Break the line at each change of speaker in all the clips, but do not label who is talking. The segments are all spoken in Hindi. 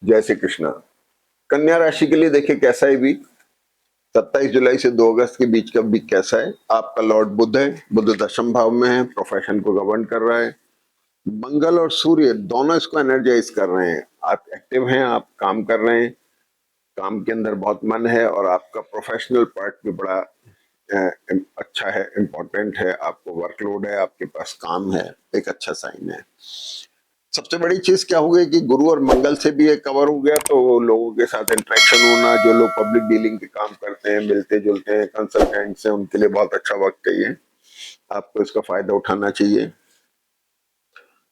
जय श्री कृष्णा। कन्या राशि के लिए देखिए कैसा है वीक। 27 जुलाई से 2 अगस्त के बीच का वीक कैसा है। आपका लॉर्ड बुध है, बुध दशम भाव में है, प्रोफेशन को गवर्न कर रहा है। मंगल और सूर्य दोनों इसको एनर्जाइज कर रहे हैं। आप एक्टिव हैं, आप काम कर रहे हैं, काम के अंदर बहुत मन है और आपका प्रोफेशनल पार्ट भी बड़ा अच्छा है, इम्पोर्टेंट है। आपको वर्कलोड है, आपके पास काम है, एक अच्छा साइन है। सबसे बड़ी चीज क्या हो गई कि गुरु और मंगल से भी ये कवर हो गया, तो लोगों के साथ इंटरेक्शन होना, जो लोग पब्लिक डीलिंग के काम करते हैं, मिलते जुलते हैं, कंसल्टेंट्स हैं, उनके लिए बहुत अच्छा वक्त है ये। आपको इसका फायदा उठाना चाहिए।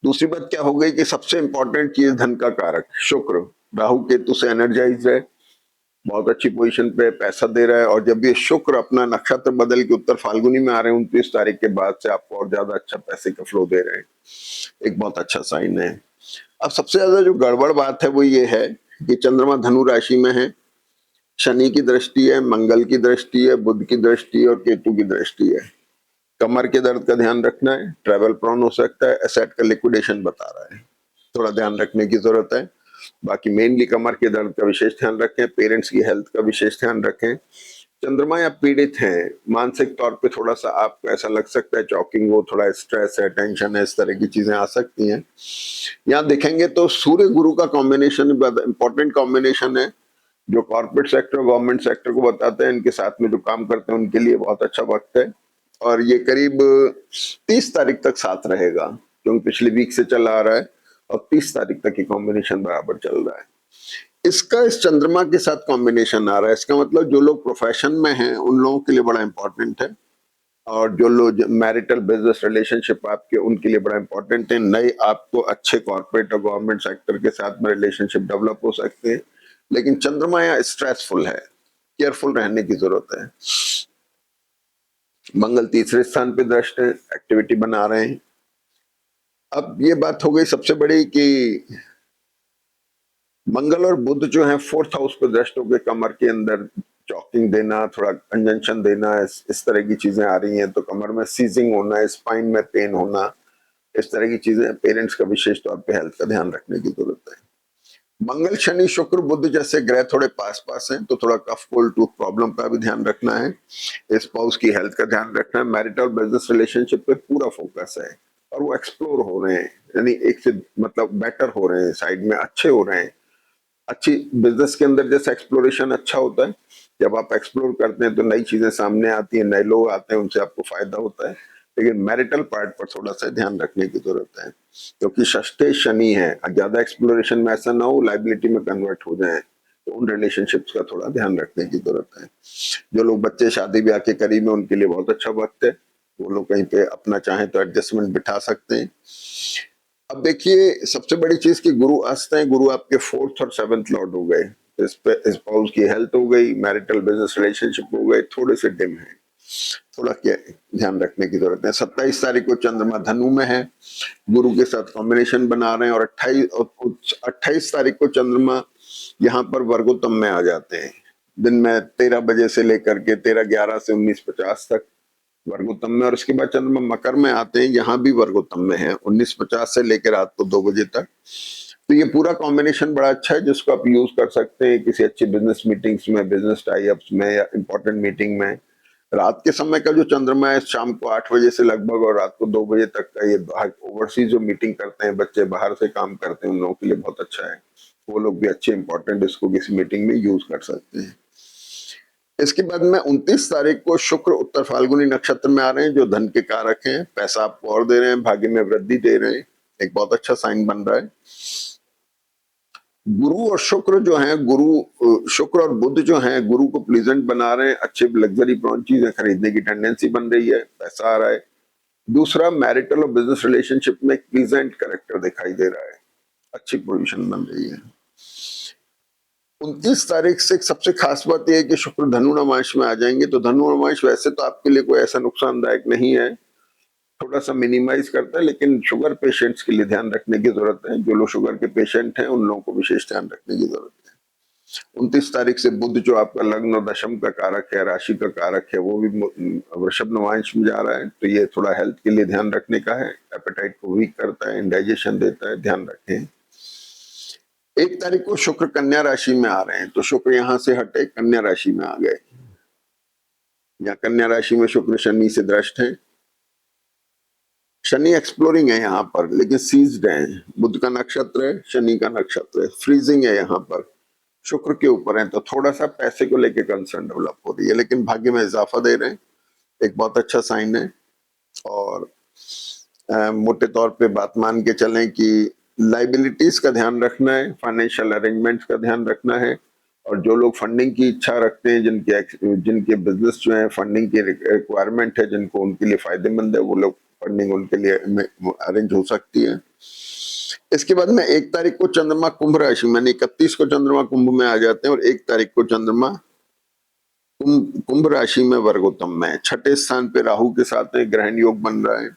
दूसरी बात क्या हो गई कि सबसे इंपॉर्टेंट चीज धन का कारक शुक्र राहु केतु से एनर्जाइज है, बहुत अच्छी पोजीशन पे पैसा दे रहा है। और जब ये शुक्र अपना नक्षत्र बदल के उत्तर फाल्गुनी में आ रहे हैं 29 तारीख के बाद से, आपको और ज्यादा अच्छा पैसे का फ्लो दे रहे हैं, एक बहुत अच्छा साइन है। अब सबसे ज्यादा जो गड़बड़ बात है वो ये है कि चंद्रमा धनु राशि में है, शनि की दृष्टि है, मंगल की दृष्टि है, बुध की दृष्टि है और केतु की दृष्टि है। कमर के दर्द का ध्यान रखना है, ट्रेवल प्रॉन हो सकता है, एसेट का लिक्विडेशन बता रहा है, थोड़ा ध्यान रखने की जरूरत है। बाकी मेनली कमर के दर्द का विशेष ध्यान रखें, पेरेंट्स की हेल्थ का विशेष ध्यान रखें। चंद्रमा या पीड़ित हैं, मानसिक तौर पे थोड़ा सा आपको ऐसा लग सकता है चौकिंग हो, थोड़ा स्ट्रेस है, टेंशन है, इस तरह की चीजें आ सकती हैं। यहाँ देखेंगे तो सूर्य गुरु का कॉम्बिनेशन इंपॉर्टेंट कॉम्बिनेशन है, जो कॉर्पोरेट सेक्टर गवर्नमेंट सेक्टर को बताते हैं, इनके साथ में जो काम करते हैं उनके लिए बहुत अच्छा वक्त है। और ये करीब 30 तारीख तक साथ रहेगा, क्योंकि पिछले वीक से चला आ रहा है और 30 तारीख तक ये कॉम्बिनेशन बराबर चल रहा है। इसका इस चंद्रमा के साथ कॉम्बिनेशन आ रहा है, इसका मतलब जो लोग प्रोफेशन में हैं उन लोगों के लिए बड़ा इंपॉर्टेंट है, और जो लोग मैरिटल बिजनेस रिलेशनशिप आपके उनके लिए बड़ा इंपॉर्टेंट है। नए आपको अच्छे कॉर्पोरेट और गवर्नमेंट सेक्टर के साथ में रिलेशनशिप डेवलप हो सकते हैं, लेकिन चंद्रमा यहाँ स्ट्रेसफुल है, केयरफुल रहने की जरूरत है। मंगल तीसरे स्थान पे दृष्ट है, एक्टिविटी बना रहे हैं। अब ये बात हो गई सबसे बड़ी कि मंगल और बुध जो है फोर्थ हाउस पे दृष्ट होकर कमर के अंदर चॉकिंग देना, थोड़ा कंजंक्शन देना, इस तरह की चीजें आ रही हैं। तो कमर में सीजिंग होना, स्पाइन में पेन होना, इस तरह की चीजें, पेरेंट्स का विशेष तौर पे हेल्थ का ध्यान रखने की जरूरत है। मंगल शनि शुक्र बुध जैसे ग्रह थोड़े पास पास हैं, तो थोड़ा कफ कोल्ड टूथ प्रॉब्लम का भी ध्यान रखना है, स्पाउस की हेल्थ का ध्यान रखना है। मैरिटल बिजनेस रिलेशनशिप पे पूरा फोकस है और वो एक्सप्लोर हो रहे हैं, यानी एक से मतलब बेटर हो रहे हैं, साइड में अच्छे हो रहे हैं। अच्छी बिजनेस के अंदर जैसे एक्सप्लोरेशन अच्छा होता है, जब आप एक्सप्लोर करते हैं तो नई चीजें सामने आती हैं, नए लोग आते हैं, उनसे आपको फायदा होता है। लेकिन मैरिटल पार्ट पर थोड़ा सा ध्यान रखने की जरूरत है, क्योंकि षष्ठे शनि है, ज्यादा एक्सप्लोरेशन में ऐसा ना हो लाइबिलिटी में कन्वर्ट हो जाए, तो उन रिलेशनशिप्स का थोड़ा ध्यान रखने की जरूरत है। जो लोग बच्चे शादी ब्याह के करीब है उनके लिए बहुत अच्छा वक्त है, वो लोग कहीं पे अपना चाहे तो एडजस्टमेंट बिठा सकते हैं। अब देखिए सबसे बड़ी चीज कि गुरु अस्त है, गुरु आपके फोर्थ और सेवंथ लॉर्ड हो गए, इस पे स्पाउस की हेल्थ हो गई, मैरिटल बिजनेस रिलेशनशिप हो गए, थोड़े से डिम है, थोड़ा क्या ध्यान रखने की जरूरत है। 27 तारीख को चंद्रमा धनु में है, गुरु के साथ कॉम्बिनेशन बना रहे हैं, और 28 तारीख को चंद्रमा यहाँ पर वर्गोत्तम में आ जाते हैं, दिन में 13 बजे से लेकर के 13:11 से 19:50 तक वर्गोत्तम में। और उसके बाद चंद्रमा मकर में आते हैं, यहाँ भी वर्गोत्तम में है 19:50 से लेकर रात को 2 बजे तक। तो ये पूरा कॉम्बिनेशन बड़ा अच्छा है, जिसको आप यूज कर सकते हैं किसी अच्छी बिजनेस मीटिंग्स में, बिजनेस टाई अप्स में या इंपॉर्टेंट मीटिंग में। रात के समय का जो चंद्रमा है शाम को 8 बजे से लगभग और रात को 2 बजे तक का, ये ओवरसीज जो मीटिंग करते हैं, बच्चे बाहर से काम करते हैं, उन लोगों के लिए बहुत अच्छा है। वो लोग भी अच्छे इंपॉर्टेंट इसको किसी मीटिंग में यूज कर सकते हैं। इसके बाद में 29 तारीख को शुक्र उत्तर फाल्गुनी नक्षत्र में आ रहे हैं, जो धन के कारक हैं, पैसा आपको और दे रहे हैं, भाग्य में वृद्धि दे रहे हैं, एक बहुत अच्छा साइन बन रहा है। गुरु और शुक्र जो है, शुक्र और बुध जो है गुरु को प्लीजेंट बना रहे हैं, अच्छे लग्जरी प्रॉन चीजें खरीदने की टेंडेंसी बन रही है, पैसा आ रहा है। दूसरा, मैरिटल और बिजनेस रिलेशनशिप में एक प्लीजेंट कैरेक्टर दिखाई दे रहा है, अच्छी पोजीशन बन रही है। 29 तारीख से सबसे खास बात यह है कि शुक्र धनु नवांश में आ जाएंगे, तो धनु नवांश वैसे तो आपके लिए कोई ऐसा नुकसानदायक नहीं है, थोड़ा सा मिनिमाइज करता है, लेकिन शुगर पेशेंट्स के लिए ध्यान रखने की जरूरत है। जो लोग शुगर के पेशेंट हैं उन लोगों को विशेष ध्यान रखने की जरूरत है। 29 तारीख से बुध जो आपका लग्न और दशम का कारक है, राशि का कारक है, वो भी वृषभ नवांश में जा रहा है, तो ये थोड़ा हेल्थ के लिए ध्यान रखने का है। एपेटाइट को वीक करता है, इंडाइजेशन देता है, ध्यान रखें। 1 तारीख को शुक्र कन्या राशि में आ रहे हैं, तो शुक्र यहां से हटे कन्या राशि में आ गए, या कन्या राशि में शुक्र शनि से दृष्ट है। शनि एक्सप्लोरिंग है यहाँ पर, लेकिन सीज्ड है। बुध का नक्षत्र है, शनि का नक्षत्र है, फ्रीजिंग है यहाँ पर, शुक्र के ऊपर है, तो थोड़ा सा पैसे को लेके कंसर्न डेवलप हो रही है, लेकिन भाग्य में इजाफा दे रहे हैं, एक बहुत अच्छा साइन है। और मोटे तौर पे बात मान के चलें कि लाइबिलिटीज का ध्यान रखना है, फाइनेंशियल अरेंजमेंट्स का ध्यान रखना है, और जो लोग फंडिंग की इच्छा रखते हैं, जिनके बिजनेस जो है फंडिंग की रिक्वायरमेंट है, जिनको उनके लिए फायदेमंद है, वो लोग फंडिंग उनके लिए अरेंज हो सकती है। इसके बाद में 1 तारीख को चंद्रमा कुंभ राशि में, 31 को चंद्रमा कुंभ में आ जाते हैं, और 1 तारीख को चंद्रमा कुंभ राशि में वर्गोत्तम में, छठे स्थान पे राहु के साथ में ग्रहण योग बन रहा है।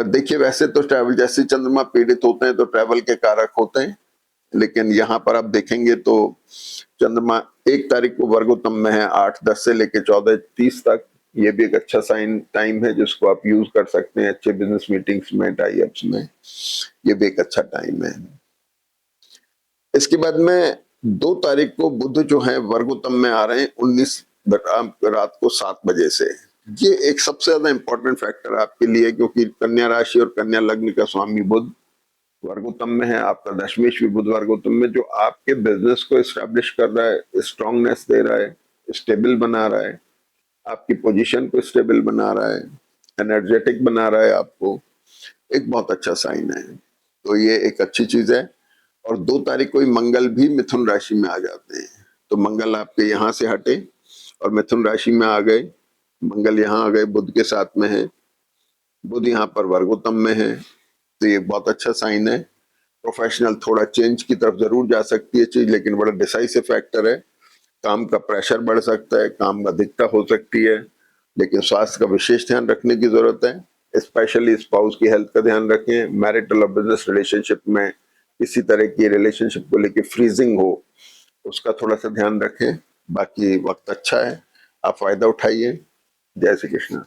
देखिए, वैसे तो ट्रैवल, जैसे चंद्रमा पीड़ित होते हैं तो ट्रैवल के कारक होते हैं, लेकिन यहाँ पर आप देखेंगे तो चंद्रमा 1 तारीख को वर्गोत्तम में है, 8-10 से लेके 14-30 तक। ये भी एक अच्छा साइन टाइम है, जिसको आप यूज कर सकते हैं अच्छे बिजनेस मीटिंग्स में, टाई अप्स में, ये भी एक अच्छा टाइम है। इसके बाद में 2 तारीख को बुध जो है वर्गोत्तम में आ रहे हैं, 19 रात को 7 बजे से। ये एक सबसे ज्यादा इंपॉर्टेंट फैक्टर आपके लिए, क्योंकि कन्या राशि और कन्या लग्न का स्वामी बुध वर्गोत्तम में है, आपका दशमेश भी बुध वर्गोत्तम में, जो आपके बिजनेस को एस्टेब्लिश कर रहा है, स्ट्रांगनेस दे रहा है, स्टेबल बना रहा है, आपकी पोजीशन को स्टेबल बना रहा है, एनर्जेटिक बना रहा है आपको, एक बहुत अच्छा साइन है। तो ये एक अच्छी चीज है। और 2 तारीख को ही मंगल भी मिथुन राशि में आ जाते हैं, तो मंगल आपके यहाँ से हटे और मिथुन राशि में आ गए, मंगल यहाँ आ गए, बुध के साथ में है, बुध यहाँ पर वर्गोत्तम में है, तो ये बहुत अच्छा साइन है। प्रोफेशनल थोड़ा चेंज की तरफ जरूर जा सकती है चीज, लेकिन बड़ा डिसाइसिव फैक्टर है। काम का प्रेशर बढ़ सकता है, काम में अधिकता हो सकती है, लेकिन स्वास्थ्य का विशेष ध्यान रखने की जरूरत है। स्पेशली स्पाउस की हेल्थ का ध्यान रखें। मैरिटल और बिजनेस रिलेशनशिप में किसी तरह की रिलेशनशिप को लेके फ्रीजिंग हो, उसका थोड़ा सा ध्यान रखें। बाकी वक्त अच्छा है, आप फायदा उठाइए। जय श्री कृष्ण।